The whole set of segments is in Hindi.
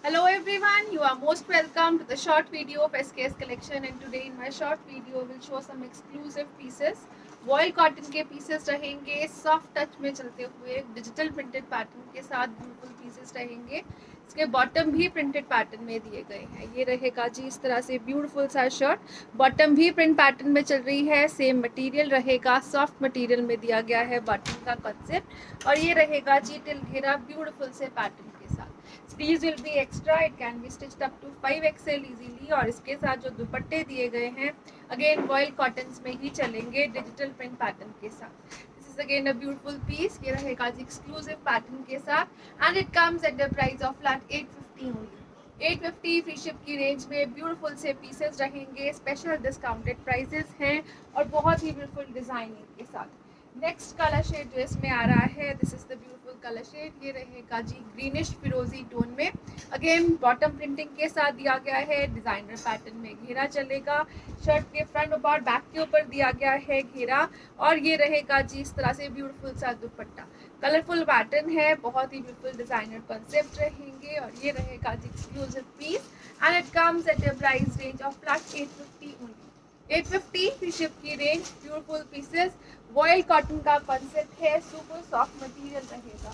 Hello everyone, you are most welcome to the short video of SKS collection, and today in my short video will show some exclusive pieces. Voile cotton के pieces रहेंगे, soft touch में चलते हुए डिजिटल प्रिंटेड पैटर्न के साथ ब्यूटीफुल pieces रहेंगे. इसके बॉटम भी प्रिंटेड पैटर्न में दिए गए हैं. ये रहेगा जी इस तरह से ब्यूटीफुल सा शर्ट. बॉटम भी प्रिंट पैटर्न में चल रही है. सेम मटेरियल रहेगा, सॉफ्ट मटेरियल में दिया गया है बॉटम का कॉन्सेप्ट. और ये रहेगा जी टिल घेरा ब्यूटीफुल से पैटर्न के साथ. Sleeves will be extra, it can be stitched up to 5XL easily. और इसके साथ जो दुपट्टे दिए गए हैं अगेन वॉइल कॉटन्स में ही चलेंगे डिजिटल प्रिंट पैटर्न के साथ. This is again a beautiful piece. ये रहेगा जी एक्सक्लूसिव पैटर्न के साथ and it comes at the price of flat 850 only. 850 free ship की रेंज में ब्यूटीफुल से पीसेस रहेंगे. स्पेशल डिस्काउंटेड प्राइसेस हैं और बहुत ही ब्यूटीफुल डिजाइनिंग के साथ. नेक्स्ट कलर शेड जो इसमें आ रहा है, this is the beautiful colour shade. ये रहेगा जी ग्रीनिश फिरोजी टोन में. अगेन बॉटम प्रिंटिंग के साथ दिया गया है. डिजाइनर पैटर्न में घेरा चलेगा. शर्ट के फ्रंट और बैक के ऊपर दिया गया है घेरा. और ये रहेगा जी इस तरह से ब्यूटीफुल सा दुपट्टा. कलरफुल पैटर्न है, बहुत ही ब्यूटीफुल डिजाइनर कॉन्सेप्ट रहेंगे. और ये रहेगा जी exclusive piece and it comes at a price range of flat 850 only. 850 free ship की रेंज. ब्यूटीफुल पीसेस, वॉयल कॉटन का कॉन्सेप्ट है, सुपर सॉफ्ट मटेरियल रहेगा.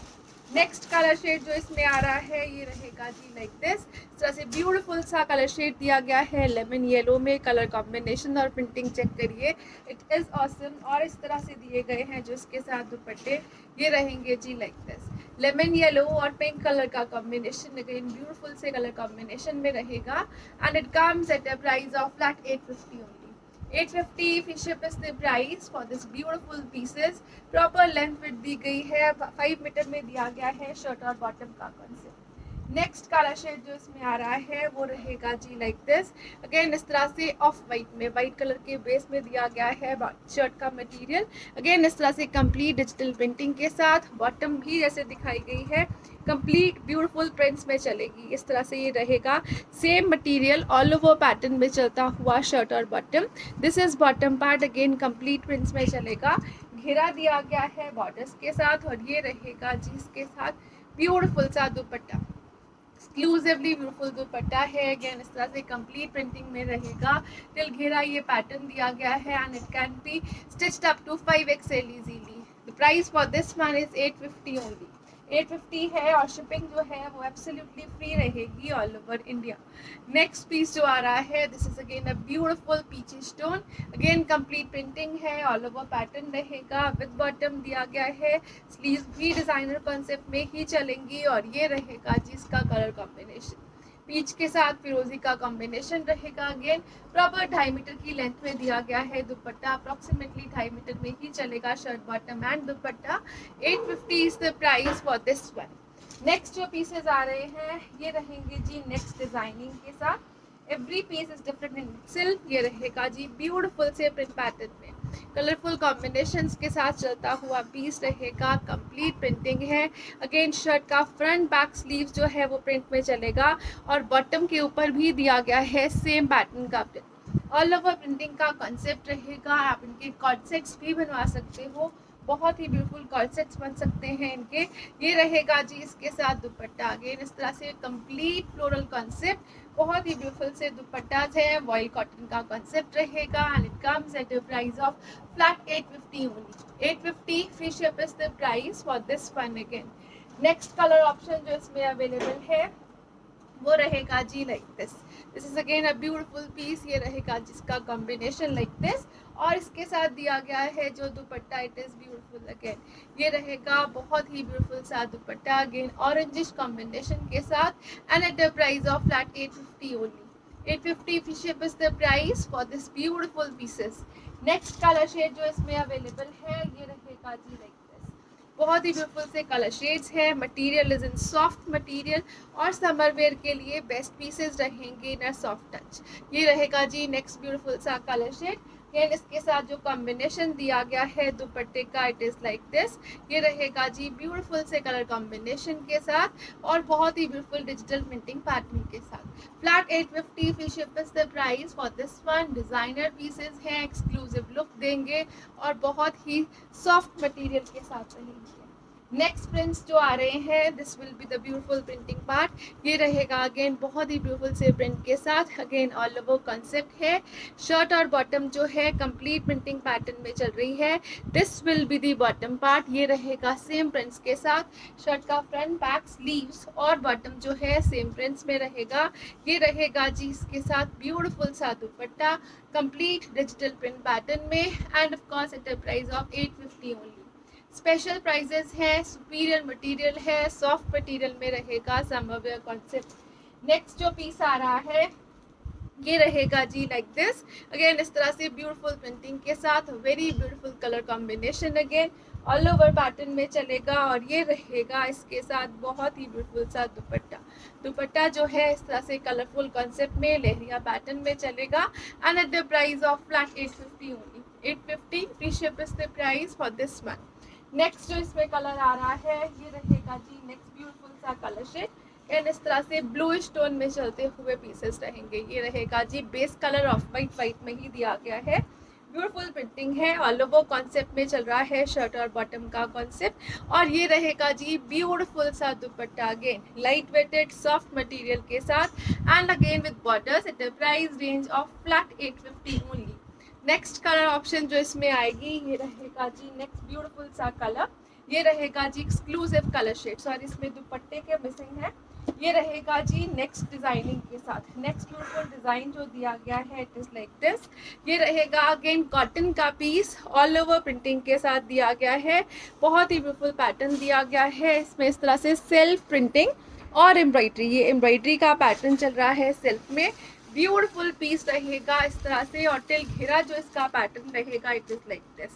नेक्स्ट कलर शेड जो इसमें आ रहा है ये रहेगा जी लाइक दिस. इस तरह से ब्यूटीफुल सा कलर शेड दिया गया है लेमन येलो में. कलर कॉम्बिनेशन और प्रिंटिंग चेक करिए, इट इज ऑसम. और इस तरह से दिए गए हैं जो इसके साथ दुपट्टे ये रहेंगे जी लाइक दिस. लेमन येलो और पिंक कलर का कॉम्बिनेशन अगेन ब्यूटीफुल से कलर कॉम्बिनेशन में रहेगा and it comes at a price of flat 850 only. 850 free ship is the price for this beautiful pieces. Proper length fit दी गई है, 5 मीटर में दिया गया है शर्ट और बॉटम का कॉन्सेप्ट. नेक्स्ट कलर शेड जो इसमें आ रहा है वो रहेगा जी लाइक दिस. अगेन इस तरह से ऑफ वाइट में, वाइट कलर के बेस में दिया गया है शर्ट का मटेरियल. अगेन इस तरह से कंप्लीट डिजिटल प्रिंटिंग के साथ. बॉटम भी जैसे दिखाई गई है कंप्लीट ब्यूटीफुल प्रिंट्स में चलेगी. इस तरह से ये रहेगा. Same material all over pattern में चलता हुआ शर्ट और bottom. This is bottom part, again complete prints में चलेगा. घेरा दिया गया है बॉर्डर्स के साथ. और ये रहेगा जी इसके साथ ब्यूटीफुल सा दुपट्टा. एक्सक्लूसिवली ब्यूटीफुल दुपट्टा है. अगेन इस तरह से कंप्लीट प्रिंटिंग में रहेगा. टिल घेरा ये पैटर्न दिया गया है and it can be stitched up to 5XL easily. The price for this one is 850 only. 850 है और शिपिंग जो है वो एब्सोल्युटली फ्री रहेगी all over India. Next piece जो आ रहा है this is again a beautiful peachy stone. Again complete printing है, ऑल ओवर पैटर्न रहेगा. विद बॉटम दिया गया है. स्लीव्स भी डिजाइनर कॉन्सेप्ट में ही चलेंगी. और ये रहेगा जिसका कलर कॉम्बिनेशन पीच के साथ फिरोजी का कॉम्बिनेशन रहेगा. अगेन प्रॉपर 2.5 मीटर की लेंथ में दिया गया है दुपट्टा. अप्रोक्सीमेटली 2.5 मीटर में ही चलेगा shirt bottom and dupatta. 850 is the price for this one. Next जो पीसेस आ रहे हैं ये रहेंगे जी नेक्स्ट डिजाइनिंग के साथ. Every piece is different in silk. ये रहेगा जी ब्यूटीफुल से प्रिंट पैटर्न में कलरफुल कॉम्बिनेशंस के साथ चलता हुआ पीस रहेगा. कंप्लीट प्रिंटिंग है. अगेन शर्ट का फ्रंट बैक स्लीव्स जो है वो प्रिंट में चलेगा. और बॉटम के ऊपर भी दिया गया है सेम पैटर्न का प्रिंट. ऑल ओवर प्रिंटिंग का कॉन्सेप्ट रहेगा. आप इनके कॉन्सेप्ट्स भी बनवा सकते हो. बहुत ही ब्यूटीफुल कॉन्सेप्ट्स बन सकते हैं इनके. ये रहेगा जी इसके साथ दुपट्टा. अगेन इस तरह से कंप्लीट फ्लोरल कॉन्सेप्ट. बहुत ही ब्यूटीफुल से दुपट्टाज है. वॉइल कॉटन का कॉन्सेप्ट रहेगा and it comes at the price of flat 850 only. 850 free ship is the price for this one. Again next colour option जो इसमें अवेलेबल है वो रहेगा जी like this. This is again a beautiful piece. ये रहेगा जिसका कॉम्बिनेशन लाइक दिस. और इसके साथ दिया गया है जो दुपट्टा इट इज ब्यूटीफुल. अगेन ये रहेगा बहुत ही ब्यूटीफुल सा दुपट्टा. अगेन ऑरेंजिश कॉम्बिनेशन के साथ and at the price of flat 850 only. 850 free ship is the price for this beautiful pieces. Next colour shade जो इसमें अवेलेबल है ये रहेगा जी लाइक दिस. बहुत ही ब्यूटीफुल से कलर शेड्स है. Material is in soft material और समर वेयर के लिए बेस्ट पीसेस रहेंगे इन अ सॉफ्ट टच. ये रहेगा जी नेक्स्ट ब्यूटीफुल सा कलर शेड. अगेन इसके साथ जो कॉम्बिनेशन दिया गया है दुपट्टे का इट इज लाइक दिस. ये रहेगा जी ब्यूटीफुल से कलर कॉम्बिनेशन के साथ और बहुत ही ब्यूटीफुल डिजिटल प्रिंटिंग पैटर्न के साथ. Flat 850 free ship is the price for this one. Designer pieces हैं, एक्सक्लूसिव लुक देंगे और बहुत ही सॉफ्ट मटेरियल के साथ रहेंगे. नेक्स्ट प्रिंट्स जो आ रहे हैं, this will be the beautiful printing part. ये रहेगा अगेन बहुत ही ब्यूटीफुल से प्रिंट के साथ, अगेन ऑल ओवर कॉन्सेप्ट है। शर्ट और बॉटम जो है कंप्लीट प्रिंटिंग पैटर्न में चल रही है। This will be the bottom part, ये रहेगा सेम प्रिंट्स के साथ। शर्ट का फ्रंट बैक स्लीव्स और बॉटम जो है सेम प्रिंट्स में रहेगा। ये रहेगा जी इसके साथ ब्यूटीफुल सा dupatta complete digital print pattern में, and of course at a price of 850 only. Special prices है, सुपीरियर मटेरियल है, सॉफ्ट मटेरियल में रहेगा समवेयर कॉन्सेप्ट। नेक्स्ट जो पीस आ रहा है ये रहेगा जी लाइक दिस, अगेन इस तरह से ब्यूटीफुल प्रिंटिंग के साथ, very beautiful colour combination, again all over pattern में चलेगा। और ये रहेगा इसके साथ बहुत ही ब्यूटीफुल सा दुपट्टा। दुपट्टा जो है इस तरह से कलरफुल कॉन्सेप्ट में लहरिया पैटर्न में चलेगा, and at the price of flat 850 only. 850 free ship is the price for this one. Next जो इसमें कलर आ रहा है ये रहेगा जी नेक्स्ट ब्यूटीफुल सा कलर शेड, एंड इस तरह से ब्लूइश टोन में चलते हुए पीसेस रहेंगे। ये रहेगा जी बेस कलर ऑफ वाइट में ही दिया गया है। ब्यूटीफुल प्रिंटिंग है, ऑल ओवर कॉन्सेप्ट में चल रहा है शर्ट और बॉटम का कॉन्सेप्ट। और ये रहेगा जी ब्यूटीफुल सा दुपट्टा, again light weighted soft material के साथ, and again with borders at a price range of flat 850 only. Next colour option जो इसमें आएगी ये रहेगा जी नेक्स्ट ब्यूटीफुल सा कलर, ये रहेगा जी एक्सक्लूसिव कलर शेड, सॉरी इसमें दुपट्टे के मिसिंग है। ये रहेगा जी नेक्स्ट डिजाइनिंग के साथ, नेक्स्ट ब्यूटीफुल डिजाइन जो दिया गया है इट इज लाइक दिस। ये रहेगा अगेन कॉटन का पीस, ऑल ओवर प्रिंटिंग के साथ दिया गया है, बहुत ही ब्यूटीफुल पैटर्न दिया गया है। इसमें इस तरह से सेल्फ प्रिंटिंग और एम्ब्रॉयडरी, ये एम्ब्रॉयडरी का पैटर्न चल रहा है सेल्फ में। ब्यूटीफुल पीस रहेगा इस तरह से, और टिल घेरा जो इसका पैटर्न रहेगा इट इज लाइक दिस।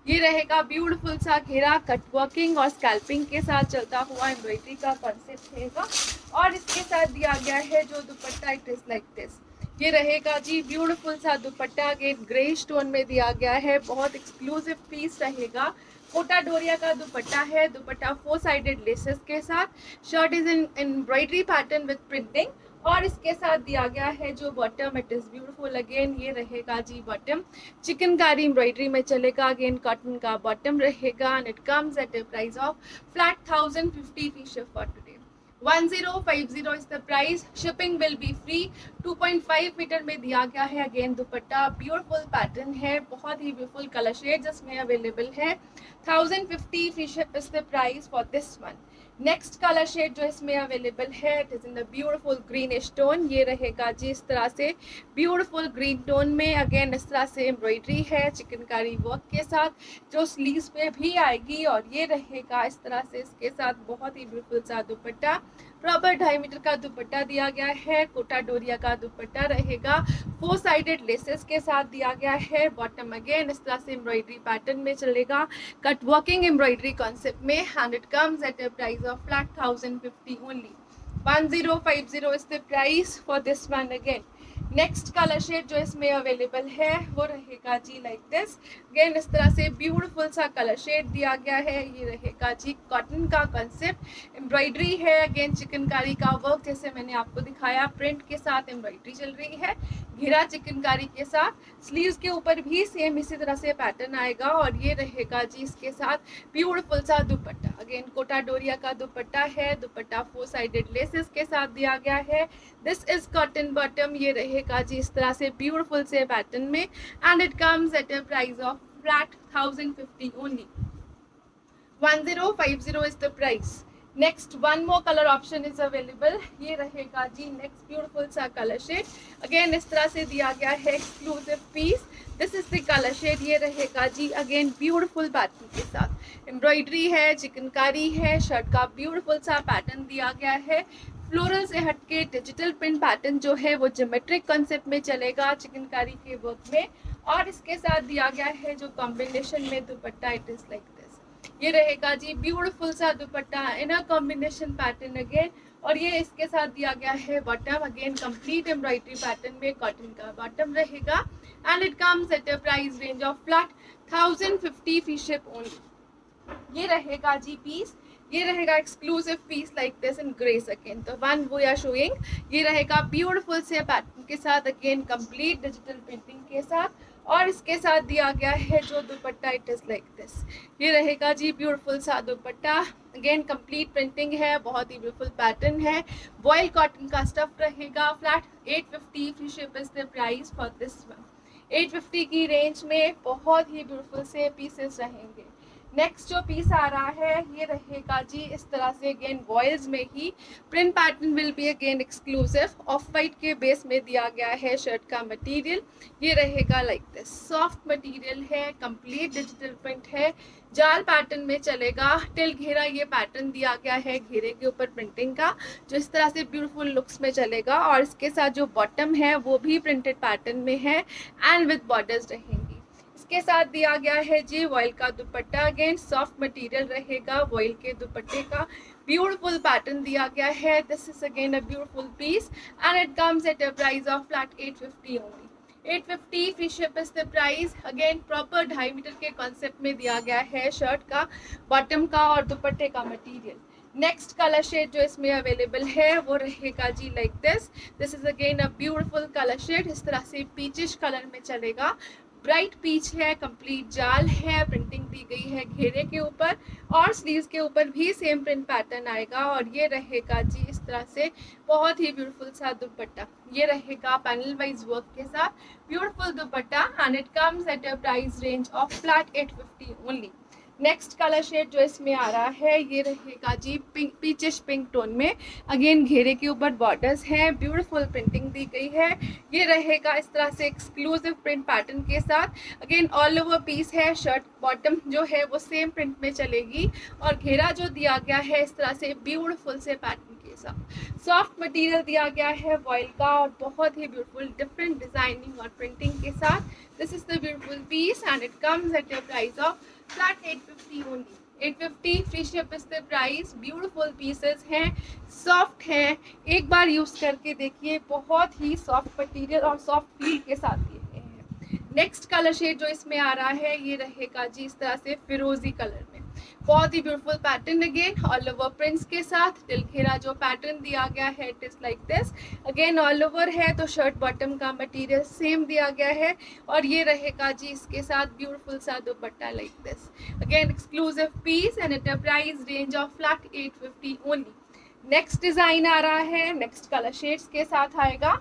ये रहेगा ब्यूटीफुल सा घेरा, कट वर्किंग और स्कैल्पिंग के साथ चलता हुआ एम्ब्रॉयडरी का कॉन्सेप्ट रहेगा। और इसके साथ दिया गया है जो दुपट्टा इट इज लाइक दिस। ये रहेगा जी ब्यूटीफुल सा दुपट्टा, अगेन ग्रे स्टोन में दिया गया है, बहुत एक्सक्लूसिव पीस रहेगा। कोटा डोरिया का दुपट्टा है, दुपट्टा 4 साइडेड लेसेस के साथ। Shirt is in embroidery pattern with printing, और इसके साथ दिया गया है जो bottom it is beautiful, again ये रहेगा जी बॉटम चिकनकारी एम्ब्रॉयडरी में चलेगा, अगेन कॉटन का बॉटम रहेगा, and it comes at a price of flat 1050 free ship for today. 1050 is the price, shipping will be free. 2.5 metre में दिया गया है, अगेन दुपट्टा ब्यूटीफुल पैटर्न है, बहुत ही ब्यूटीफुल कलर शेड जिसमें अवेलेबल है। 1050 free ship is the price for this one. Next colour shade जो इसमें अवेलेबल है it is in the beautiful greenish tone, ये रहेगा जी इस तरह से ब्यूटीफुल ग्रीन टोन में, अगेन इस तरह से एम्ब्रॉयडरी है चिकनकारी वर्क के साथ जो स्लीव्स पे भी आएगी। और ये रहेगा इस तरह से इसके साथ बहुत ही ब्यूटीफुल सा दुपट्टा, प्रॉपर 2.5 मीटर का दुपट्टा दिया गया है, कोटा डोरिया का दुपट्टा रहेगा, 4 साइडेड लेसेस के साथ दिया गया है। बॉटम अगेन इस तरह से एम्ब्रॉयडरी पैटर्न में चलेगा, कट वर्किंग एम्ब्रॉयडरी कॉन्सेप्ट में, and it comes at a price of flat 1050 only. 1050 is the price for this one again. Next colour shade जो इसमें अवेलेबल है वो रहेगा जी लाइक दिस, अगेन इस तरह से ब्यूटीफुल सा कलर शेड दिया गया है। ये रहेगा जी कॉटन का कंसेप्ट, एम्ब्रॉयडरी है, अगेन चिकनकारी का वर्क जैसे मैंने आपको दिखाया, प्रिंट के साथ एम्ब्रॉयडरी चल रही है, घेरा चिकनकारी के साथ, स्लीव्स के ऊपर भी सेम इसी तरह से पैटर्न आएगा। और ये रहेगा जी इसके साथ ब्यूटीफुल सा दुपट्टा, अगेन कोटा डोरिया का दुपट्टा है, दुपट्टा 4 साइडेड लेसेस के साथ दिया गया है। दिस इज कॉटन बॉटम, ये रहेगा जी इस तरह से ब्यूटीफुल से पैटर्न में, and it comes at a price of flat 1050 only. 1050 is the price. Next one more colour option is available, ये रहेगा जी नेक्स्ट ब्यूटीफुल सा कलर शेड, अगेन इस तरह से दिया गया है exclusive piece. This is the colour shade, ये रहेगा जी अगेन ब्यूटीफुल पैटर्न के साथ, एम्ब्रॉयडरी है, चिकनकारी है, शर्ट का ब्यूटीफुल सा पैटर्न दिया गया है। फ्लोरल से हटके डिजिटल प्रिंट पैटर्न जो है वो ज्योमेट्रिक कॉन्सेप्ट में चलेगा चिकनकारी के वर्क में, और इसके साथ दिया गया है जो कॉम्बिनेशन में dupatta it is like this. ये रहेगा जी ब्यूटीफुल सा dupatta inner combination pattern again, और ये इसके साथ दिया गया है bottom, again complete embroidery pattern में कॉटन का बॉटम रहेगा, and it comes at a price range of flat 1050 free ship only. ये रहेगा जी पीस, ये रहेगा exclusive piece like this in grey again, तो वन वी आर शोइंग। ये रहेगा ब्यूटीफुल से पैटर्न के साथ, अगेन कंप्लीट डिजिटल प्रिंटिंग के साथ, और इसके साथ दिया गया है जो दुपट्टा, इट इज लाइक दिस। ये रहेगा जी ब्यूटीफुल सा दुपट्टा। अगेन कंप्लीट प्रिंटिंग है, बहुत ही ब्यूटीफुल पैटर्न है। वॉयल कॉटन का स्टफ रहेगा। Flat 850 free ship is the price for this one. 850 की रेंज में बहुत ही ब्यूटीफुल से पीसेस रहेंगे। नेक्स्ट जो पीस आ रहा है ये रहेगा जी इस तरह से, अगेन वॉयल्स में ही। Print pattern will be again exclusive. Off white के बेस में दिया गया है शर्ट का मटेरियल। ये रहेगा लाइक दिस, सॉफ्ट मटेरियल है, कंप्लीट डिजिटल प्रिंट है, जाल पैटर्न में चलेगा। टिल घेरा ये पैटर्न दिया गया है घेरे के ऊपर प्रिंटिंग का, जो इस तरह से ब्यूटीफुल लुक्स में चलेगा। और इसके साथ जो बॉटम है वो भी प्रिंटेड पैटर्न में है एंड विद बॉर्डर्स रहेंगी। इसके साथ दिया गया है जी वॉयल का दुपट्टा। अगेन सॉफ्ट मटेरियल रहेगा वॉयल के दुपट्टे का। ब्यूटीफुल पैटर्न दिया गया है। This is again a beautiful piece and it comes at a price of flat 850 only. 850 free ship is the price. Again proper 2.5 metre के कॉन्सेप्ट में दिया गया है शर्ट का, बॉटम का और दुपट्टे का मटेरियल। नेक्स्ट कलर शेड जो इसमें अवेलेबल है वो रहेगा जी like this. This is again a beautiful colour shade. इस तरह से पीचिश कलर में चलेगा। ब्राइट पीच है, कंप्लीट जाल है, प्रिंटिंग दी गई है घेरे के ऊपर और स्लीव्स के ऊपर भी सेम प्रिंट पैटर्न आएगा। और ये रहेगा जी इस तरह से बहुत ही ब्यूटीफुल सा दुपट्टा। ये रहेगा पैनल वाइज वर्क के साथ beautiful dupatta and it comes at a price range of flat 850 only. Next colour shade जो इसमें आ रहा है ये रहेगा जी पिंक, पीचिश पिंक टोन में। अगेन घेरे के ऊपर बॉर्डर्स हैं, ब्यूटीफुल प्रिंटिंग दी गई है। ये रहेगा इस तरह से एक्सक्लूसिव प्रिंट पैटर्न के साथ। अगेन ऑल ओवर पीस है, शर्ट बॉटम जो है वो सेम प्रिंट में चलेगी और घेरा जो दिया गया है इस तरह से ब्यूटीफुल से पैटर्न के साथ। सॉफ्ट मटेरियल दिया गया है वॉयल का और बहुत ही ब्यूटीफुल डिफरेंट डिजाइनिंग और प्रिंटिंग के साथ। This is the beautiful piece and it comes at a price of flat 850 only. 850 free ship is the price. Beautiful pieces हैं, सॉफ्ट हैं, एक बार यूज करके देखिए, बहुत ही सॉफ्ट मटेरियल और सॉफ्ट फील के साथ दिए गए हैं। नेक्स्ट कलर शेड जो इसमें आ रहा है ये रहेगा जी इस तरह से फिरोजी कलर में। बहुत ही beautiful pattern again all over prints के साथ। दिल घेरा जो पैटर्न दिया गया है it is like this. Again all over है तो शर्ट बॉटम का मटेरियल सेम दिया गया है और ये रहेगा जी इसके साथ ब्यूटीफुल सा dupatta like this. Again exclusive piece and at a price range of flat 850 only. Next design आ रहा है, नेक्स्ट कलर शेड्स के साथ आएगा।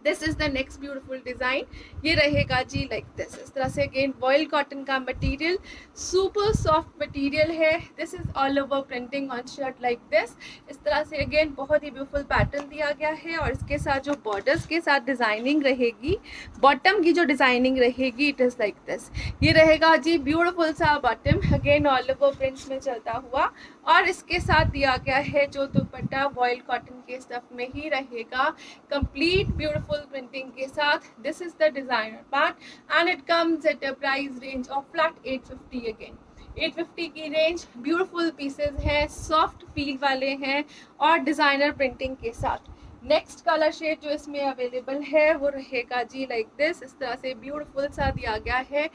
This is the next beautiful design. ये रहेगा जी लाइक दिस। इस तरह से अगेन वॉयल कॉटन का मटेरियल, सुपर सॉफ्ट मटेरियल है। This is all over printing on shirt like this. इस तरह से अगेन बहुत ही ब्यूटीफुल पैटर्न दिया गया है और इसके साथ जो बॉर्डर्स के साथ डिजाइनिंग रहेगी, बॉटम की जो डिजाइनिंग रहेगी इट इज लाइक दिस। ये रहेगा जी ब्यूटीफुल सा bottom, again all over prints में चलता हुआ और इसके साथ दिया गया है जो दुपट्टा वॉयल कॉटन के स्टफ में ही रहेगा, कंप्लीट ब्यूटीफुल प्रिंटिंग के साथ। This is the designer part and it comes at a price range of flat 850 again. 850 की रेंज। ब्यूटीफुल पीसेस हैं, सॉफ्ट फील वाले हैं और डिजाइनर प्रिंटिंग के साथ। नेक्स्ट कलर शेड जो इसमें अवेलेबल है वो रहेगा जी लाइक दिस। इस तरह से ब्यूटीफुल सा दिया गया है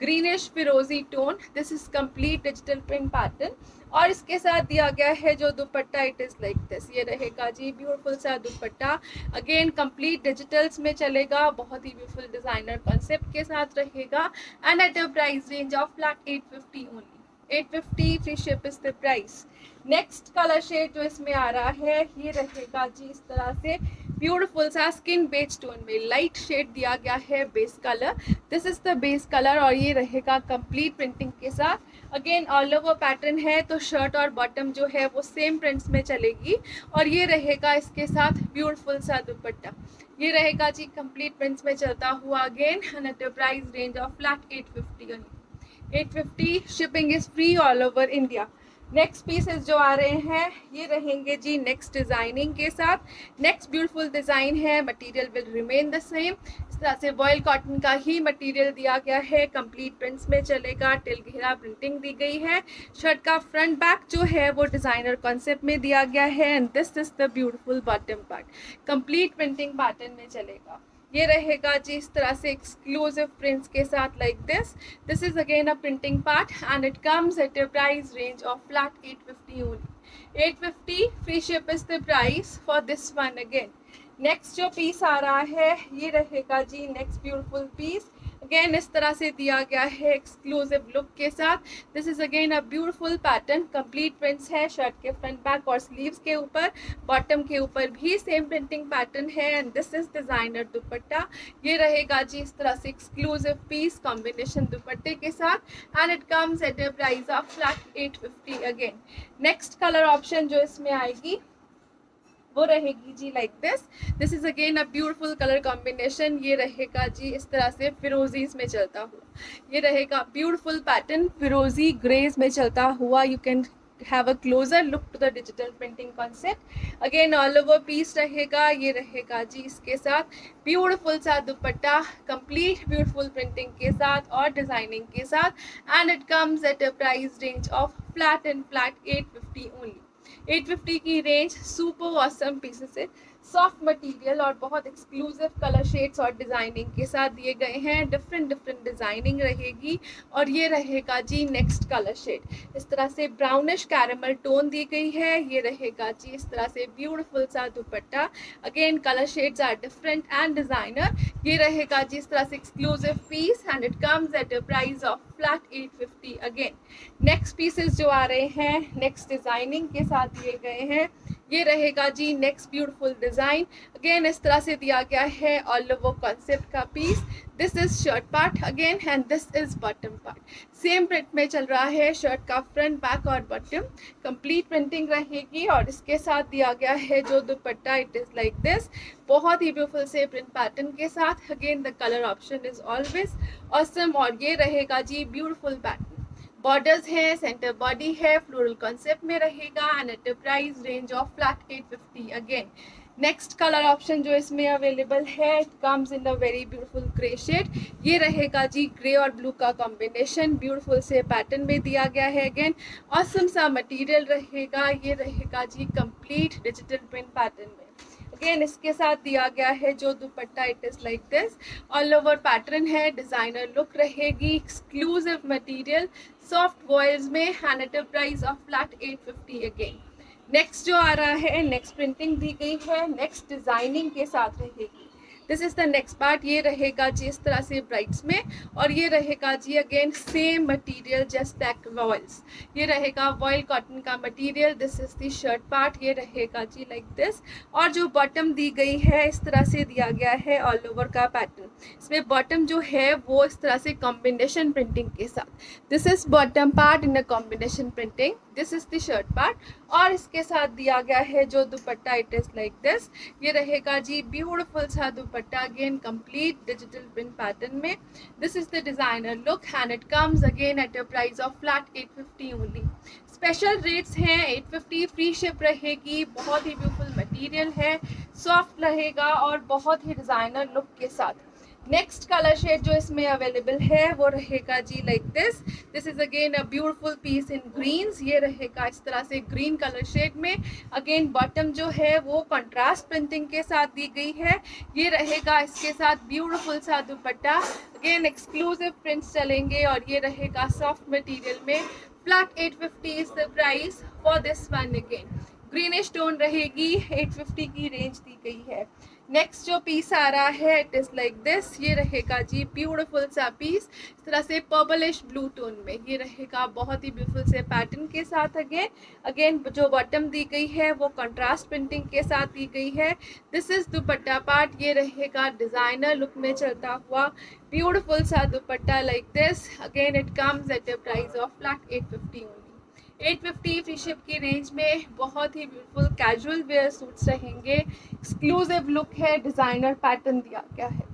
ग्रीनिश फिरोजी tone. This is complete digital print pattern और इसके साथ दिया गया है जो दुपट्टा इट इज लाइक दिस। ये रहेगा जी ब्यूटीफुल सा दुपट्टा, अगेन कंप्लीट डिजिटल्स में चलेगा, बहुत ही ब्यूटीफुल डिजाइनर कॉन्सेप्ट के साथ रहेगा and at a price range of flat 850 only. 850 free ship is the price. Next colour shade जो इसमें आ रहा है ये रहेगा जी इस तरह से ब्यूटीफुल सा स्किन बेज टोन में लाइट शेड दिया गया है base colour. This is the base colour और ये रहेगा कंप्लीट प्रिंटिंग के साथ। अगेन ऑल ओवर पैटर्न है तो शर्ट और बॉटम जो है वो सेम प्रिंट्स में चलेगी और ये रहेगा इसके साथ ब्यूटीफुल सा दुपट्टा। ये रहेगा जी कंप्लीट प्रिंट्स में चलता हुआ again and at a price range of flat 850 850। Shipping is free all over India. Next pieces जो आ रहे हैं ये रहेंगे जी नेक्स्ट डिजाइनिंग के साथ। नेक्स्ट ब्यूटीफुल डिजाइन है, material will remain the same. इस तरह से वॉयल कॉटन का ही मटेरियल दिया गया है, कंप्लीट प्रिंट्स में चलेगा, टिल घेरा प्रिंटिंग दी गई है। शर्ट का फ्रंट बैक जो है वो डिजाइनर कॉन्सेप्ट में दिया गया है and this is the beautiful bottom part, complete printing pattern में चलेगा। ये रहेगा जी इस तरह से एक्सक्लूसिव प्रिंट्स के साथ like this. This is again a printing part and it comes at a price range of flat 850 only. 850 free ship is the price for this one again. Next जो पीस आ रहा है ये रहेगा जी नेक्स्ट ब्यूटीफुल पीस। अगेन इस तरह से दिया गया है एक्सक्लूसिव लुक के साथ। This is again a beautiful pattern, complete prints है शर्ट के फ्रंट बैक और स्लीव्स के ऊपर, बॉटम के ऊपर भी सेम प्रिंटिंग पैटर्न है। एंड दिस इज डिजाइनर दुपट्टा, ये रहेगा जी इस तरह से एक्सक्लूसिव पीस कॉम्बिनेशन दुपट्टे के साथ। And it comes at a price of flat 850 again. Next colour option जो इसमें आएगी वो रहेगी जी like this is again a beautiful colour combination, ये रहेगा जी इस तरह से फिरोजी में चलता हुआ, ये रहेगा ब्यूटीफुल पैटर्न फिरोजी ग्रेज में चलता हुआ। You can have a closer look to the digital printing concept. Again all over piece रहेगा, ये रहेगा जी इसके साथ ब्यूटीफुल सा दुपट्टा, कंप्लीट ब्यूटीफुल प्रिंटिंग के साथ और डिजाइनिंग के साथ। And it comes at a price range of flat 850 only. 850 की रेंज, सुपर ऑसम पीसेस है, सॉफ्ट मटेरियल और बहुत एक्सक्लूसिव कलर शेड्स और डिजाइनिंग के साथ दिए गए हैं। डिफरेंट डिजाइनिंग रहेगी। और ये रहेगा जी नेक्स्ट कलर शेड, इस तरह से ब्राउनिश कैरेमल टोन दी गई है, ये रहेगा जी इस तरह से ब्यूटीफुल सा दुपट्टा। Again colour shades are different and designer, ये रहेगा जी इस तरह से exclusive piece. And it comes at a price of flat 850 again. Next pieces जो आ रहे हैं नेक्स्ट डिजाइनिंग के साथ दिए गए हैं, ये रहेगा जी नेक्स्ट ब्यूटीफुल डिजाइन। अगेन इस तरह से दिया गया है ऑल ओवर कॉन्सेप्ट का piece. This is shirt part again and this is bottom part, same print में चल रहा है शर्ट का फ्रंट बैक और बॉटम, कंप्लीट प्रिंटिंग रहेगी। और इसके साथ दिया गया है जो दुपट्टा, इट इज लाइक दिस, बहुत ही ब्यूटीफुल से प्रिंट पैटर्न के साथ। Again the colour option is always awesome. और ये रहेगा जी ब्यूटीफुल पैटर्न, बॉर्डर्स है, सेंटर बॉडी है, फ्लोरल कॉन्सेप्ट में रहेगा। And at a price range of flat 850 again. Next colour option जो इसमें अवेलेबल है, it comes in a very beautiful grey shade, ये रहेगा जी ग्रे और ब्लू का कॉम्बिनेशन, ब्यूटीफुल से पैटर्न में दिया गया है। अगेन ऑसम सा मटेरियल रहेगा, ये रहेगा जी कंप्लीट डिजिटल प्रिंट पैटर्न में। अगेन इसके साथ दिया गया है जो दुपट्टा, it is like this, all over pattern है, डिजाइनर लुक रहेगी, एक्सक्लूसिव मटेरियल, सॉफ्ट वॉयल्स में। And at a price of flat 850 again. Next जो आ रहा है, नेक्स्ट प्रिंटिंग दी गई है, नेक्स्ट डिजाइनिंग के साथ रहेगी। This is the next part, ये रहेगा जी इस तरह से ब्राइट्स में। और ये रहेगा जी again same material just like voiles, ये रहेगा वॉयल कॉटन का material. This is the shirt part, ये रहेगा जी लाइक दिस। और जो बॉटम दी गई है इस तरह से दिया गया है ऑल ओवर का पैटर्न, इसमें बॉटम जो है वो इस तरह से कॉम्बिनेशन प्रिंटिंग के साथ। This is bottom part in a combination printing, this is the shirt part. और इसके साथ दिया गया है जो दुपट्टा, इट इज लाइक दिस, ये रहेगा जी ब्यूटीफुल सा दुपट्टा, again complete digital print pattern में। This is the designer look and it comes again at a price of flat 850 only. Special rates हैं 850, फ्री शिप रहेगी, बहुत ही ब्यूटीफुल मटेरियल है, सॉफ्ट रहेगा और बहुत ही डिजाइनर लुक के साथ। नेक्स्ट कलर शेड जो इसमें अवेलेबल है वो रहेगा जी like this. This is again a beautiful piece in greens, ये रहेगा इस तरह से ग्रीन कलर शेड में। अगेन बॉटम जो है वो कंट्रास्ट प्रिंटिंग के साथ दी गई है, ये रहेगा इसके साथ ब्यूटीफुल सा दुपट्टा। अगेन एक्सक्लूसिव प्रिंट्स चलेंगे और ये रहेगा सॉफ्ट मटेरियल में। Flat 850 is the price for this one. Again greenish tone रहेगी, 850 की रेंज दी गई है। नेक्स्ट जो पीस आ रहा है इट इज लाइक दिस, ये रहेगा जी ब्यूटीफुल सा पीस इस तरह से पर्पलिश ब्लू टोन में, ये रहेगा बहुत ही ब्यूटीफुल से पैटर्न के साथ। अगेन जो बॉटम दी गई है वो कंट्रास्ट प्रिंटिंग के साथ दी गई है। दिस इज दुपट्टा पार्ट, ये रहेगा डिजाइनर लुक में चलता हुआ ब्यूटीफुल सा dupatta like this. Again it comes at a price of flat 850 only. 850 free ship की रेंज में बहुत ही ब्यूटीफुल कैजुअल वेयर सूट्स रहेंगे, एक्सक्लूसिव लुक है, डिजाइनर पैटर्न दिया गया है।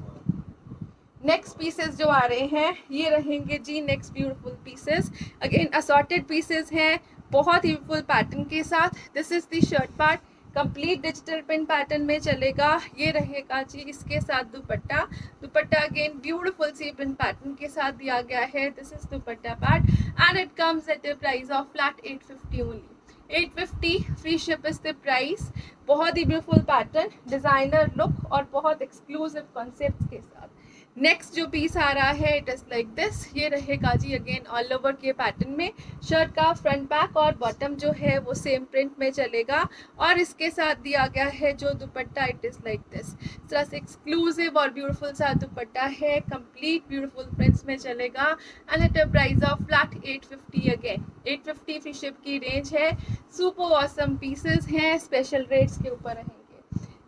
नेक्स्ट पीसेस जो आ रहे हैं ये रहेंगे जी next beautiful pieces, again assorted pieces हैं बहुत ही ब्यूटीफुल पैटर्न के साथ। This is the shirt part, complete digital print pattern में चलेगा, ये रहेगा जी इसके साथ दुपट्टा। दुपट्टा अगेन ब्यूटीफुल सी प्रिंट पैटर्न के साथ दिया गया है। This is dupatta part and it comes at the price of flat 850 only. 850 free ship is the price. बहुत ही ब्यूटीफुल पैटर्न, डिजाइनर लुक और बहुत एक्सक्लूसिव कॉन्सेप्ट के साथ। नेक्स्ट जो पीस आ रहा है इट इज लाइक दिस, ये रहेगा जी अगेन ऑल ओवर के पैटर्न में। शर्ट का फ्रंट बैक और बॉटम जो है वो सेम प्रिंट में चलेगा और इसके साथ दिया गया है जो दुपट्टा इट इज लाइक दिस। इस तरह से एक्सक्लूसिव और ब्यूटीफुल सा दुपट्टा है, कंप्लीट ब्यूटीफुल प्रिंट्स में चलेगा and at a price of flat 850 again. 850 free ship की रेंज है। सुपर ऑसम पीसेस हैं, स्पेशल रेट्स के ऊपर रहेंगे।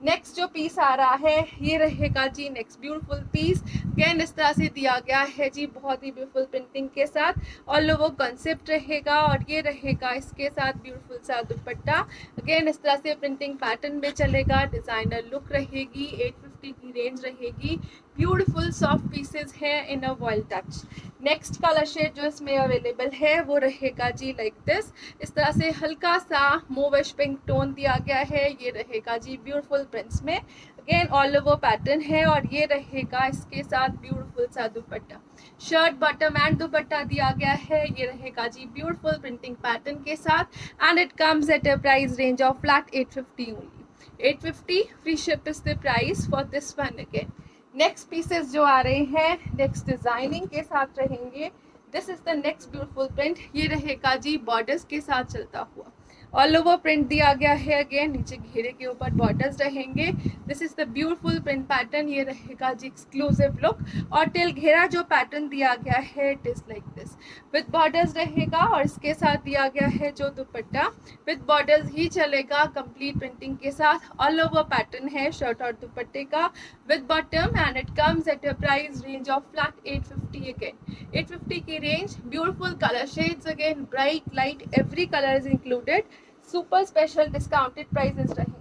नेक्स्ट जो पीस आ रहा है ये रहेगा जी नेक्स्ट ब्यूटीफुल पीस। अगेन इस तरह से दिया गया है जी, बहुत ही ब्यूटीफुल प्रिंटिंग के साथ ऑल ओवर कॉन्सेप्ट रहेगा और ये रहेगा इसके साथ ब्यूटीफुल सा दुपट्टा। अगेन इस तरह से प्रिंटिंग पैटर्न में चलेगा, डिज़ाइनर लुक रहेगी, 850 की रेंज रहेगी। ब्यूटीफुल सॉफ्ट पीसेस हैं in a voile touch. Next colour shade जो इसमें अवेलेबल है वो रहेगा जी लाइक दिस। इस तरह से हल्का सा मोविश पिंक टोन दिया गया है, ये रहेगा जी ब्यूटीफुल प्रिंट्स में। अगेन ऑल ओवर पैटर्न है और ये रहेगा इसके साथ ब्यूटीफुल सा दुपट्टा। शर्ट बॉटम एंड दुपट्टा दिया गया है, ये रहेगा जी ब्यूटीफुल प्रिंटिंग पैटर्न के साथ and it comes at a price range of flat 850 only. 850 free ship is the price for this one again. Next pieces जो आ रहे हैं नेक्स्ट डिजाइनिंग के साथ रहेंगे। This is the next beautiful print, ये रहेगा जी बॉर्डर्स के साथ चलता हुआ। ऑल ओवर प्रिंट दिया गया है, अगेन नीचे घेरे के ऊपर बॉर्डर्स रहेंगे। This is the beautiful print pattern, ये रहेगा जी एक्सक्लूसिव लुक और टिल घेरा जो पैटर्न दिया गया है it is like this with borders रहेगा और इसके साथ दिया गया है जो दुपट्टा विद बॉर्डर्स ही चलेगा, कंप्लीट प्रिंटिंग के साथ। ऑल ओवर पैटर्न है शर्ट और दुपट्टे का with bottom and it comes at a price range of flat 850 again. 850 की रेंज, beautiful colour shades again, bright light every colour is included, super special discounted prices रहेंगे।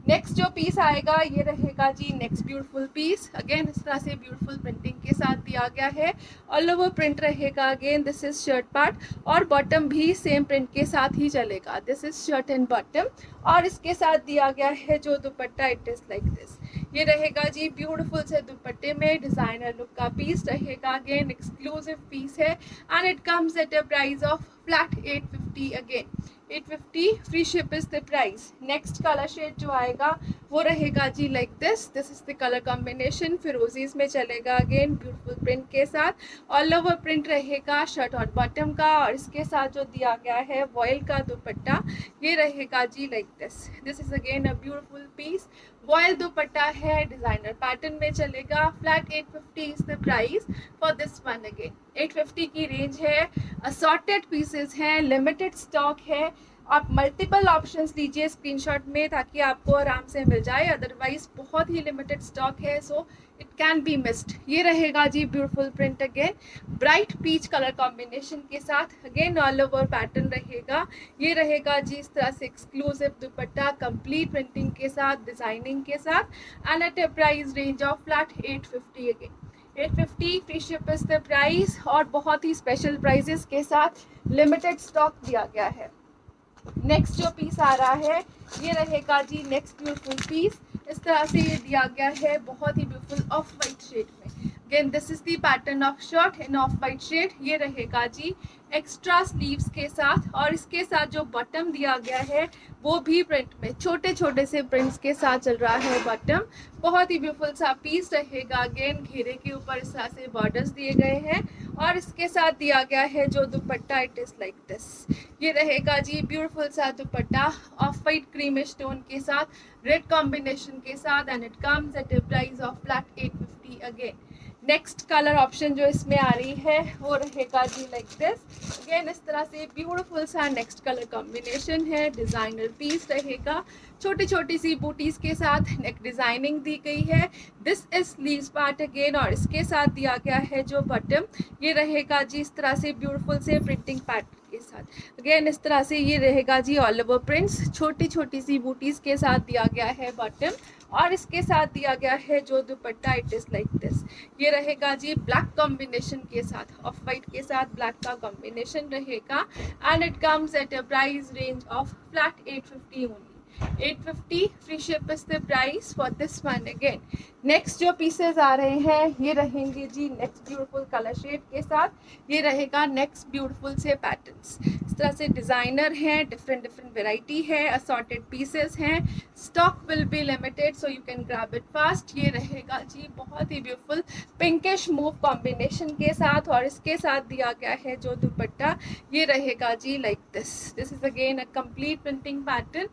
नेक्स्ट जो पीस आएगा ये रहेगा जी नेक्स्ट ब्यूटीफुल पीस। अगेन इस तरह से ब्यूटीफुल प्रिंटिंग के साथ दिया गया है, ऑल ओवर प्रिंट रहेगा। Again this is shirt part और बॉटम भी सेम प्रिंट के साथ ही चलेगा। This is shirt and bottom और इसके साथ दिया गया है जो दुपट्टा इट इज लाइक दिस। ये रहेगा जी ब्यूटीफुल से दुपट्टे में डिजाइनर लुक का पीस रहेगा। अगेन एक्सक्लूसिव पीस है and it comes at a price of flat 850 again. 850 free ship is the price. Next colour shade जो आएगा वो रहेगा जी like this. This is the colour combination, फिरोजीज में चलेगा। अगेन ब्यूटीफुल प्रिंट के साथ ऑल ओवर प्रिंट रहेगा शर्ट और बॉटम का और इसके साथ जो दिया गया है वॉयल का दुपट्टा ये रहेगा जी like this. This is again a beautiful piece, voile dupatta है, डिजाइनर पैटर्न में चलेगा। Flat 850 is the price for this one again. 850 की रेंज है, असॉर्टेड पीसेस हैं, लिमिटेड स्टॉक है। आप मल्टीपल ऑप्शंस लीजिए स्क्रीनशॉट में ताकि आपको आराम से मिल जाए, अदरवाइज बहुत ही लिमिटेड स्टॉक है so it can be missed. ये रहेगा जी beautiful print again, bright peach colour combination के साथ। अगेन ऑल ओवर पैटर्न रहेगा, ये रहेगा जी इस तरह से एक्सक्लूसिव दुपट्टा, कंप्लीट प्रिंटिंग के साथ, डिजाइनिंग के साथ and at a price range of flat 850 again. 850 free ship is the price और बहुत ही स्पेशल प्राइजेस के साथ लिमिटेड स्टॉक दिया गया है। नेक्स्ट जो पीस आ रहा है ये रहेगा जी नेक्स्ट ब्यूटीफुल पीस। इस तरह से ये दिया गया है बहुत ही ब्यूटीफुल ऑफ वाइट शेड में। Again this is the pattern of shirt in off white shade. ये रहेगा जी एक्स्ट्रा स्लीव्स के साथ और इसके साथ जो बॉटम दिया गया है वो भी प्रिंट में छोटे छोटे से प्रिंट्स के साथ चल रहा है बॉटम। बहुत ही ब्यूटीफुल सा पीस रहेगा। अगेन घेरे के ऊपर इस तरह से बॉर्डर्स दिए गए हैं और इसके साथ दिया गया है जो दुपट्टा इट इज लाइक दिस। ये रहेगा जी ब्यूटीफुल सा दुपट्टा ऑफ वाइट क्रीमिश टोन के साथ, रेड कॉम्बिनेशन के साथ and it comes at a price of flat 850 again. Next colour option जो इसमें आ रही है वो रहेगा जी लाइक दिस। अगेन इस तरह से ब्यूटीफुल सा नेक्स्ट कलर कॉम्बिनेशन है, डिजाइनर पीस रहेगा, छोटी छोटी सी बूटीज के साथ नेक डिजाइनिंग दी गई है। This is sleeves part again और इसके साथ दिया गया है जो बॉटम, ये रहेगा जी इस तरह से ब्यूटीफुल से प्रिंटिंग पैटर्न के साथ। अगेन इस तरह से ये रहेगा जी ऑल ओवर प्रिंट्स, छोटी छोटी सी बूटीज के साथ दिया गया है बॉटम और इसके साथ दिया गया है जो दुपट्टा इट इज लाइक दिस। ये रहेगा जी ब्लैक कॉम्बिनेशन के साथ, ऑफ वाइट के साथ ब्लैक का कॉम्बिनेशन रहेगा and it comes at a price range of flat 850 only. 850 free ship is the price for this one again. Next जो पीसेस आ रहे हैं ये रहेंगे जी नेक्स्ट ब्यूटीफुल कलर शेड के साथ, ये रहेगा नेक्स्ट ब्यूटीफुल से पैटर्न्स। इस तरह से डिजाइनर हैं, डिफरेंट डिफरेंट वेराइटी है, असॉर्टेड पीसेस हैं, stock will be limited so you can grab it fast. ये रहेगा जी बहुत ही ब्यूटीफुल पिंकिश मूव कॉम्बिनेशन के साथ, और इसके साथ दिया गया है जो दुपट्टा ये रहेगा जी like this is again a complete printing pattern.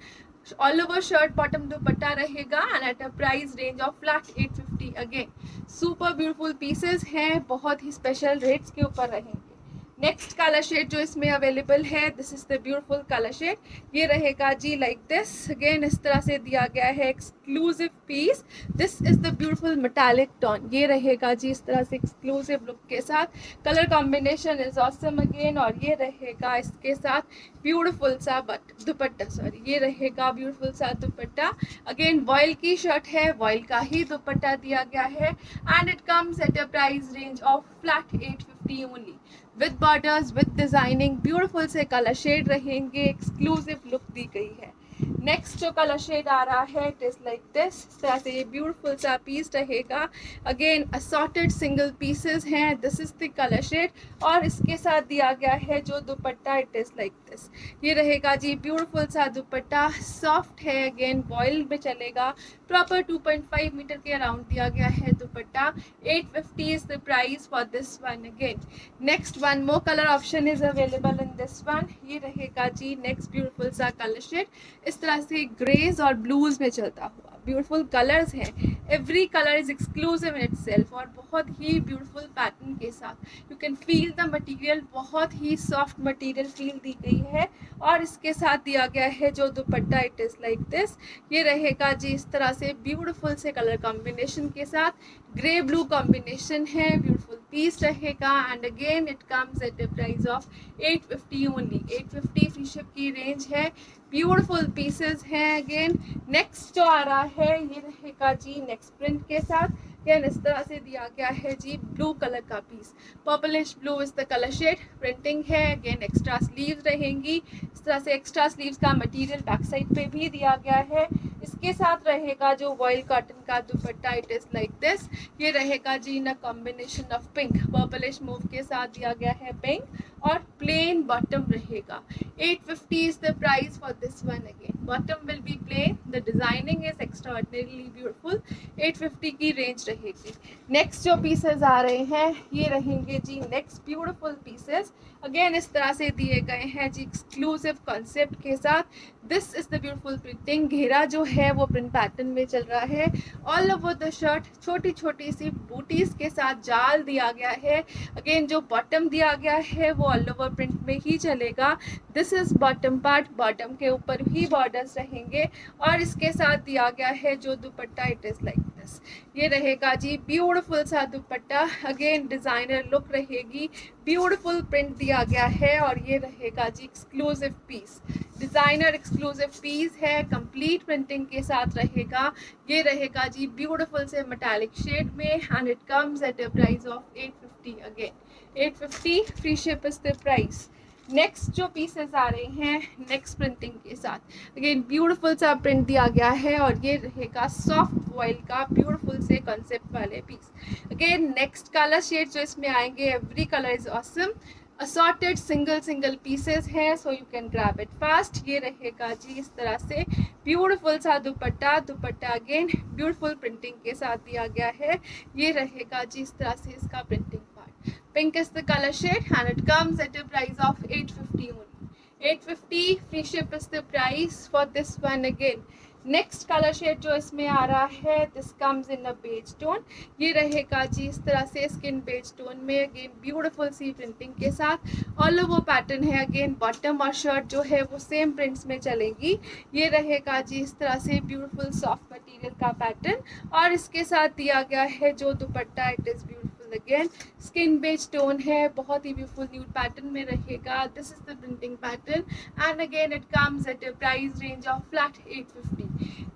All over shirt bottom dupatta रहेगा and at a price range of flat 850 again. Super beautiful pieces हैं, बहुत ही स्पेशल रेट्स के ऊपर रहेंगे। नेक्स्ट कलर शेड जो इसमें अवेलेबल है this is the beautiful colour shade, ये रहेगा जी लाइक दिस। अगेन इस तरह से दिया गया है exclusive piece. This is the beautiful metallic tone, ये रहेगा जी इस तरह से एक्सक्लूसिव लुक के साथ। Colour combination is awesome again, और ये रहेगा इसके साथ ब्यूटीफुल सा दुपट्टा, सॉरी ये रहेगा ब्यूटीफुल सा दुपट्टा। अगेन वॉयल की शर्ट है, वॉयल का ही दुपट्टा दिया गया है and it comes at a price range of flat 850 only with borders with designing. Beautiful से कलर शेड रहेंगे, एक्सक्लूसिव लुक दी गई है। नेक्स्ट जो कलर शेड आ रहा है इट इज लाइक दिस, इस तरह से ये ब्यूटीफुल सा पीस रहेगा। अगेन असॉर्टेड सिंगल पीसेस हैं, this is the colour shade, और इसके साथ दिया गया है जो दुपट्टा इट इज लाइक दिस। ये रहेगा जी ब्यूटीफुल सा दुपट्टा, सॉफ्ट है, अगेन वॉयल में चलेगा, प्रॉपर 2.5 मीटर के अराउंड दिया गया है दुपट्टा। 850 is the price for this one again. Next one more colour option is available in this one, ये रहेगा जी नेक्स्ट ब्यूटीफुल सा कलर शेड, इस तरह से ग्रेज और ब्लूज में चलता हुआ ब्यूटीफुल कलर्स हैं। Every colour is exclusive in itself और बहुत ही ब्यूटीफुल पैटर्न के साथ। You can feel the material, बहुत ही सॉफ्ट मटेरियल फील दी गई है, और इसके साथ दिया गया है जो दुपट्टा इट इज लाइक दिस। ये रहेगा जी इस तरह से ब्यूटीफुल से कलर कॉम्बिनेशन के साथ, ग्रे ब्लू कॉम्बिनेशन है, ब्यूटीफुल पीस रहेगा and again it comes at the price of 850 only. 850 free ship की रेंज है, ब्यूटीफुल पीसेस हैं। अगेन नेक्स्ट जो आ रहा है ये रहेगा जी नेक्स्ट प्रिंट के साथ, अगेन इस तरह से दिया गया है जी ब्लू कलर का piece, purplish blue is the colour shade, printing है। अगेन एक्स्ट्रा स्लीव्स रहेंगी, इस तरह से एक्स्ट्रा स्लीव्स का मटेरियल बैक साइड पे भी दिया गया है। इसके साथ रहेगा जो वॉयल कॉटन का dupatta it is like this. ये रहेगा जी in a combination of pink, purplish mauve के साथ दिया गया है पिंक, और प्लेन बॉटम रहेगा। 850 is the price for this one again. Bottom will be plain. The designing is extraordinarily beautiful. 850 की रेंज रहेगी। नेक्स्ट जो पीसेस आ रहे हैं ये रहेंगे जी नेक्स्ट ब्यूटीफुल पीसेस, अगेन इस तरह से दिए गए हैं जी एक्सक्लूसिव कॉन्सेप्ट के साथ। This is the beautiful printing, घेरा जो है वो प्रिंट पैटर्न में चल रहा है। ऑल ओवर द शर्ट छोटी छोटी सी बूटीज के साथ जाल दिया गया है। अगेन जो बॉटम दिया गया है वो ऑल ओवर प्रिंट में ही चलेगा। This is bottom part, bottom के ऊपर ही बॉर्डर्स रहेंगे, और इसके साथ दिया गया है जो दुपट्टा इट इज लाइक दिस। ये रहेगा जी ब्यूटीफुल सा दुपट्टा, अगेन डिजाइनर लुक रहेगी, ब्यूटीफुल प्रिंट दिया गया है, और ये रहेगा जी exclusive piece, designer exclusive piece है, कंप्लीट प्रिंटिंग के साथ रहेगा। ये रहेगा जी ब्यूटीफुल से मेटालिक शेड में and it comes at a price of 850 again. 850 free ship is the price. Next जो पीसेस आ रहे हैं नेक्स्ट प्रिंटिंग के साथ, अगेन ब्यूटीफुल सा प्रिंट दिया गया है, और ये रहेगा सॉफ्ट वॉयल का ब्यूटीफुल से कॉन्सेप्ट वाले piece. Again next colour shade जो इसमें आएंगे, every colour is awesome, assorted single pieces हैं, so you can grab it fast. ये रहेगा जी इस तरह से ब्यूटीफुल सा dupatta, dupatta again beautiful printing के साथ दिया गया है। ये रहेगा जी इस तरह से इसका printing part, pink is the color shade and it comes at a price of 850 only. 850 free ship is the price for this one again. Next colour shade जो इसमें आ रहा है this comes in a beige tone. ये रहेगा जी इस तरह से स्किन बेज टोन में, अगेन ब्यूटीफुल सी प्रिंटिंग के साथ। ऑल ओवर पैटर्न है, अगेन बॉटम और शर्ट जो है वो सेम प्रिंट्स में चलेगी। ये रहेगा जी इस तरह से ब्यूटीफुल सॉफ्ट मटेरियल का पैटर्न, और इसके साथ दिया गया है जो दुपट्टा it is beautiful, again skin beige tone है, बहुत ही ब्यूटीफुल न्यूड पैटर्न में रहेगा। This is the printing pattern and again it comes at a price range of flat 850।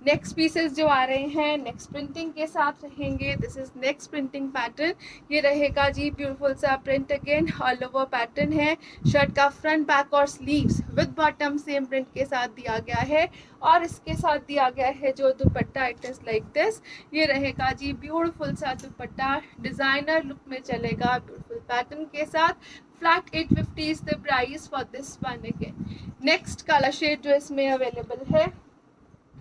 Next pieces जो आ रहे हैं नेक्स्ट प्रिंटिंग के साथ रहेंगे। This is next printing pattern, ये रहेगा जी ब्यूटीफुल सा print, again all over pattern है। शर्ट का फ्रंट बैक और sleeves with bottom same print के साथ दिया गया है, और इसके साथ दिया गया है जो दुपट्टा, इट इज लाइक दिस। ये रहेगा जी ब्यूटीफुल सा दुपट्टा, डिजाइनर लुक में चलेगा, ब्यूटीफुल पैटर्न के साथ। Flat 850 is the price for this one. Again next colour shade जो इसमें अवेलेबल है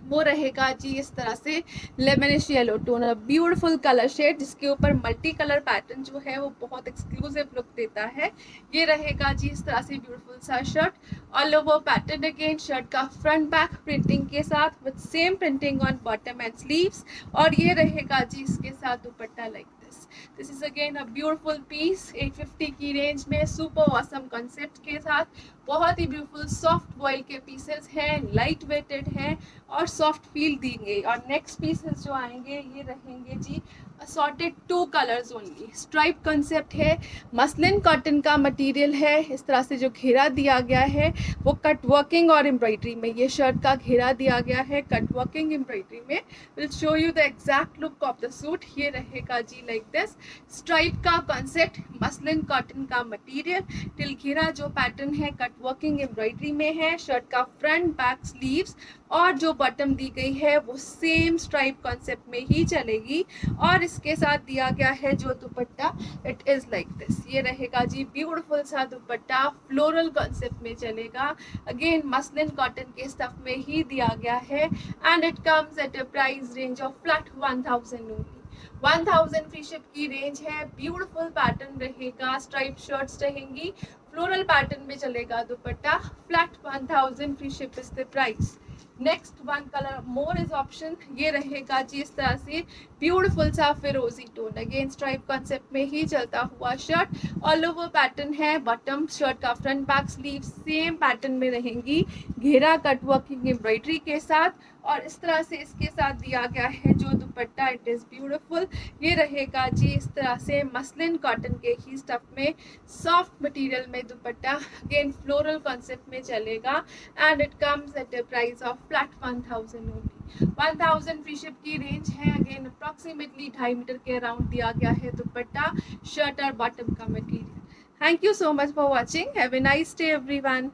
वो रहेगा जी इस तरह से lemonish yellow tone, beautiful colour shade जिसके ऊपर मल्टी कलर पैटर्न जो है वो बहुत एक्सक्लूसिव लुक देता है। ये रहेगा जी इस तरह से ब्यूटीफुल सा shirt, all over pattern. Again shirt का फ्रंट बैक प्रिंटिंग के साथ with same printing on bottom and sleeves, और ये रहेगा जी इसके साथ दुपट्टा like this. This is again a beautiful piece 850 की रेंज में, सुपर ऑसम कॉन्सेप्ट के साथ। बहुत ही ब्यूटीफुल सॉफ्ट वॉइल के पीसेस हैं, लाइट वेटेड हैं और सॉफ्ट फील देंगे। और नेक्स्ट पीसेस जो आएंगे ये रहेंगे जी assorted 2 colours only. Stripe concept है, मसलिन कॉटन का मटेरियल है। इस तरह से जो घेरा दिया गया है वो कट वर्किंग और एम्ब्रॉयडरी में, ये शर्ट का घेरा दिया गया है कट वर्किंग एम्ब्रॉयडरी में। Will show you the exact look of the suit. ये रहेगा जी लाइक दिस, स्ट्राइप का कॉन्सेप्ट, मसलिन कॉटन का मटेरियल, टिल घेरा जो पैटर्न है कट वर्किंग एम्ब्रॉयडरी में है। शर्ट का फ्रंट बैक स्लीव्स और जो बॉटम दी गई है वो सेम स्ट्राइप कॉन्सेप्ट में ही चलेगी। और इसके साथ दिया गया है जो दुपट्टा, इट इज लाइक दिस। ये रहेगा जी ब्यूटीफुल सा दुपट्टा, फ्लोरल कॉन्सेप्ट में चलेगा। अगेन मसलिन कॉटन के स्टफ में ही दिया गया है and it comes at a price range of flat 1000 only. 1000 free ship की रेंज है। ब्यूटीफुल पैटर्न रहेगा, स्ट्राइप शर्ट्स रहेंगी, फ्लोरल पैटर्न में चलेगा दुपट्टा। Flat 1000 free ship is the price. Next one colour more is option, ये रहेगा जी इस तरह से ब्यूटीफुल सा फिरोजी टोन, अगेन स्ट्राइप कॉन्सेप्ट में ही चलता हुआ शर्ट। ऑल ओवर पैटर्न है, बॉटम शर्ट का front back sleeve same pattern में रहेंगी, घेरा कट वर्किंग एम्ब्रॉयडरी के साथ। और इस तरह से इसके साथ दिया गया है जो दुपट्टा, इट इज ब्यूटीफुल। ये रहेगा जी इस तरह से मसलिन कॉटन के ही स्टफ में, सॉफ्ट मटेरियल में दुपट्टा, अगेन फ्लोरल कॉन्सेप्ट में चलेगा and it comes at a price of flat 1000 only. 1000 free ship की रेंज है। अगेन अप्रॉक्सीमेटली 2.5 मीटर के अराउंड दिया गया है दुपट्टा, शर्ट और बॉटम का material. Thank you so much for watching, have a nice day everyone.